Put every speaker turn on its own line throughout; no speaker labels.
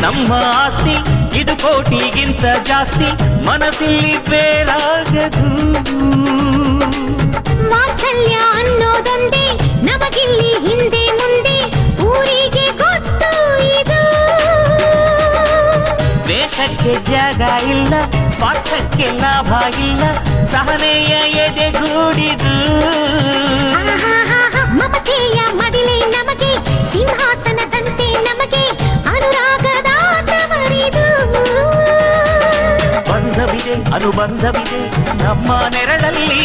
ನಮ್ಮ ಆಸ್ತಿ, ಇದು ಕೋಟಿಗಿಂತ ಜಾಸ್ತಿ, ಮನಸ್ಸಿಲ್ಲಿ ಬೇರಾಗದು.
ವಾತ್ಸಲ್ಯ ಅನ್ನೋದೊಂದೇ ನಮಗಿಲ್ಲಿ ಹಿಂದೆ ಮುಂದೆ, ಊರಿಗೆ ಗೊತ್ತು ಇದು.
ದ್ವೇಷಕ್ಕೆ ಜಾಗ ಇಲ್ಲ, ಸ್ವಾರ್ಥಕ್ಕೆ ಲಾಭ ಇಲ್ಲ, ಸಹನೆಯ ಎದೆಗೂಡಿದು.
ಮಮತೆಯ ಮಡಿಲೆ ನಮಗೆ, ಸಿಂಹಾಸನದಂತೆ ನಮಗೆ, ಅನುರಾಗದ ಆಟವರಿದು.
ಬಂಧವಿದೆ ಅನುಬಂಧವಿದೆ ನಮ್ಮ ನೆರಳಲ್ಲಿ,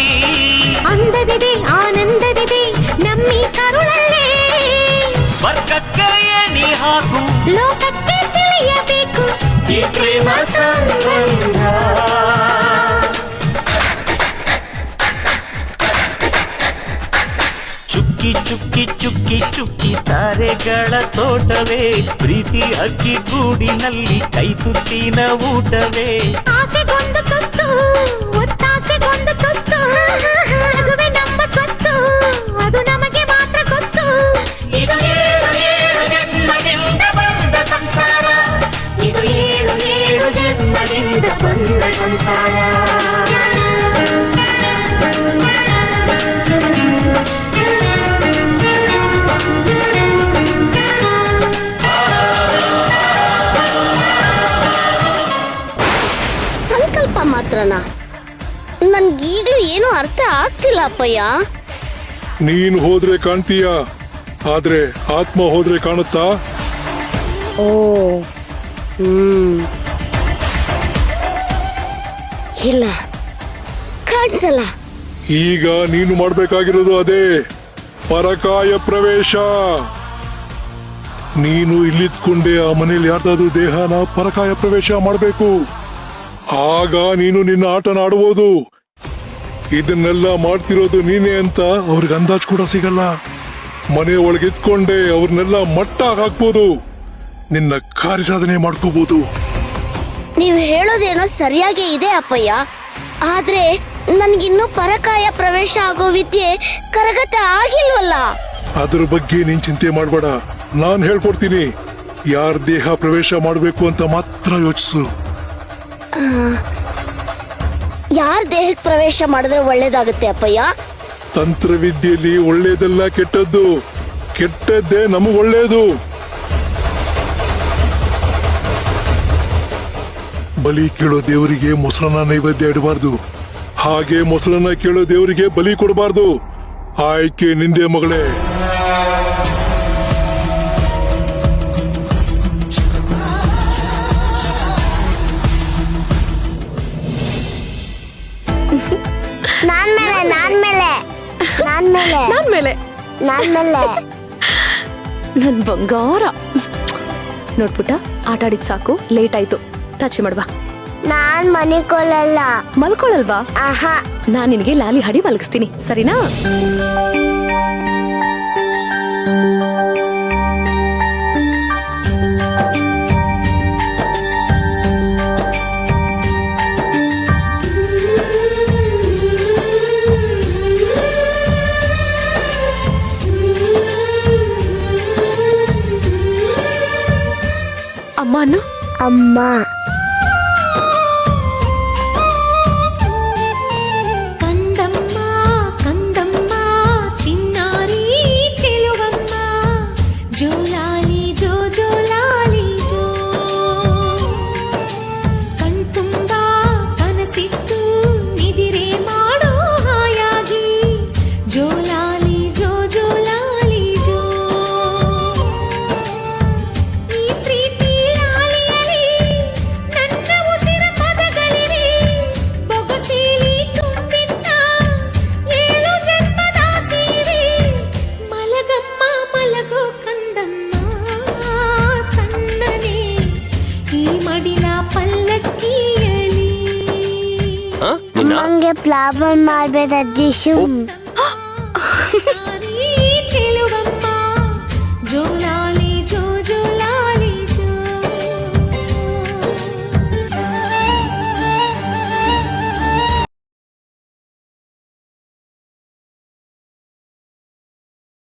ಅಂದವಿದೆ ಆನಂದವಿದೆ ನಮ್ಮಿ ಕರುಳಲ್ಲೇ.
ಸ್ವರ್ಗಕ್ಕೆ ಎಣಿ ಹಾಕು,
ಲೋಕಕ್ಕೆ ತಿಳಿಯಬೇಕು
ಈ ಪ್ರೇಮ ಸಂಬಂಧ. ಚುಕ್ಕಿ ಚುಕ್ಕಿ ಚುಕ್ಕಿ ಚುಕ್ಕಿ ತಾರೆಗಳ ತೋಟವೇ, ಪ್ರೀತಿ ಅಕ್ಕಿ ಗೂಡಿನಲ್ಲಿ ಕೈ ತುತ್ತಿನ ಊಟವೇ.
ಆಸೆಗೊಂದು ತುತ್ತು, ಒತ್ತಾಸೆಗೊಂದು ತುತ್ತು, ನಗುವೆ ನಮ್ಮ ಸ್ವತ್ತು, ಅದು ನಮಗೆ ಮಾತ್ರ ಗೊತ್ತು.
ಇದು ಏಳು ಏಳು ಜನ್ಮದಿಂದ ಬಂದ ಸಂಸಾರ, ಇದು ಏಳು ಏಳು ಜನ್ಮದಿಂದ ಬಂದ ಸಂಸಾರ.
ಸಂಕಲ್ಪ ಮಾತ್ರನಾ? ನನ್ಗೀಗ್ಲೂ ಏನೂ ಅರ್ಥ ಆಗ್ತಿಲ್ಲ ಅಪ್ಪಯ್ಯ.
ನೀನು ಹೋದ್ರೆ ಕಾಣ್ತೀಯ, ಆದ್ರೆ ಆತ್ಮ ಹೋದ್ರೆ ಕಾಣುತ್ತಾ?
ಓ ಇಲ್ಲ, ಕಾಣಿಸಲ್ಲ.
ಈಗ ನೀನು ಮಾಡ್ಬೇಕಾಗಿರೋದು ಅದೇ, ಪರಕಾಯ ಪ್ರವೇಶ. ನೀನು ಇಲ್ಲಿದ್ಕೊಂಡೆ ಆ ಮನೇಲಿ ಯಾರ್ದಾದ್ರೂ ದೇಹನ ಪರಕಾಯ ಪ್ರವೇಶ ಮಾಡಬೇಕು. ಆಗ ನೀನು ನಿನ್ನ ಆಟನ ಆಡುವುದು. ಇದನ್ನೆಲ್ಲ ಮಾಡ್ತಿರೋದು ನೀನೇ ಅಂತ ಅವ್ರಿಗೆ ಅಂದಾಜ್ ಕೂಡ ಸಿಗಲ್ಲ. ಮನೆ ಒಳಗಿದ್ಕೊಂಡೆ ಅವ್ರನ್ನೆಲ್ಲ ಮಟ್ಟ ಹಾಕ್ಬೋದು, ನಿನ್ನ ಕಾರ್ಯಸಾಧನೆ ಮಾಡ್ಕೋಬಹುದು.
ನೀವು ಹೇಳೋದೇನೋ ಸರಿಯಾಗೇ ಇದೆ ಅಪ್ಪಯ್ಯ, ಆದ್ರೆ ನನ್ಗಿನ್ನೂ ಪರಕಾಯ ಪ್ರವೇಶ ಆಗೋ ವಿದ್ಯೆ ಕರಗತ ಆಗಿಲ್ವಲ್ಲ.
ಅದ್ರ ಬಗ್ಗೆ ನೀನ್ ಚಿಂತೆ ಮಾಡ್ಬೇಡ, ನಾನ್ ಹೇಳ್ಕೊಡ್ತೀನಿ. ಯಾರ ದೇಹ ಪ್ರವೇಶ ಮಾಡಬೇಕು ಅಂತ ಮಾತ್ರ ಯೋಚಿಸು.
ಯಾರ ದೇಹಕ್ಕೆ ಪ್ರವೇಶ ಮಾಡಿದ್ರೆ ಒಳ್ಳೇದಾಗುತ್ತೆ ಅಪ್ಪಯ್ಯ?
ತಂತ್ರವಿದ್ಯೆಯಲ್ಲಿ ಒಳ್ಳೇದೆಲ್ಲ ಕೆಟ್ಟದ್ದು, ಕೆಟ್ಟದ್ದೇ ನಮಗ್ ಒಳ್ಳೇದು. ಬಲಿ ಕೇಳೋ ದೇವರಿಗೆ ಮೊಸರನ್ನ ನೈವೇದ್ಯ ಇಡಬಾರ್ದು, ಹಾಗೆ ಮೊಸರನ್ನ ಕೇಳೋ ದೇವರಿಗೆ ಬಲಿ ಕೊಡಬಾರ್ದು. ಆಯ್ಕೆ ನಿಂದೆ ಮಗಳೇ.
ನನ್ ಬಂಗಾರ. ನೋಡ್ಪುಟ್ಟ, ಆಟ ಆಡಿದ್ ಸಾಕು, ಲೇಟ್ ಆಯ್ತು, ತಾಚಿ ಮಾಡ್ಬಾ.
ನಾನ್ ಮನಿಕೊಳ್ಳಲ್ಲ.
ಮಲ್ಕೊಳಲ್ವಾ?
ಆಹಾ.
ನಾನ್ ನಿನಗೆ ಲಾಲಿ ಹಾಡಿ ಮಲಗಿಸ್ತೀನಿ, ಸರಿನಾ? ಅಮ್ಮ ಅನ್ನು.
ಅಮ್ಮ.
ಕಂದಮ್ಮ ಕಂದಮ್ಮ ಚಿನ್ನಾರಿ ಚೆಲುವಮ್ಮ, ಜೋಲಾಲಿ ಜೋ ಜೋಲಾಲಿ ಜೋ. ಕಣ್ತುಂಬ ಕನಸಿತ್ತು ನಿದಿರೆ ಮಾಡೋ ಹಾಯಾಗಿ, ಜೋಲಾಲಿ ಜೋ ಜೋಲಾಲಿ ಜೋ. ಈ ಪ್ರೀತಿ ಲಾಲಿಯಲಿ ನನ್ನ ಉಸಿರ ಪದಗಳಿವೆ, ಬೊಗಸೇಲಿ ತುಂಬಿಟ್ಟ ಏಳು ಜನ್ಮದ ಸೀರೆ. ಮಲಗಮ್ಮ ಮಲಗೋ ಕಂದಮ್ಮ ತನ್ನನೆ, ಈ ಮಡಿಲ ಪಲ್ಲಕ್ಕಿಯಲಿ.
ನಂಗೆ ಪ್ರಾಬ್ಲಮ್ ಮಾಡ್ಬೇಡ ಅಜ್ಜಿ.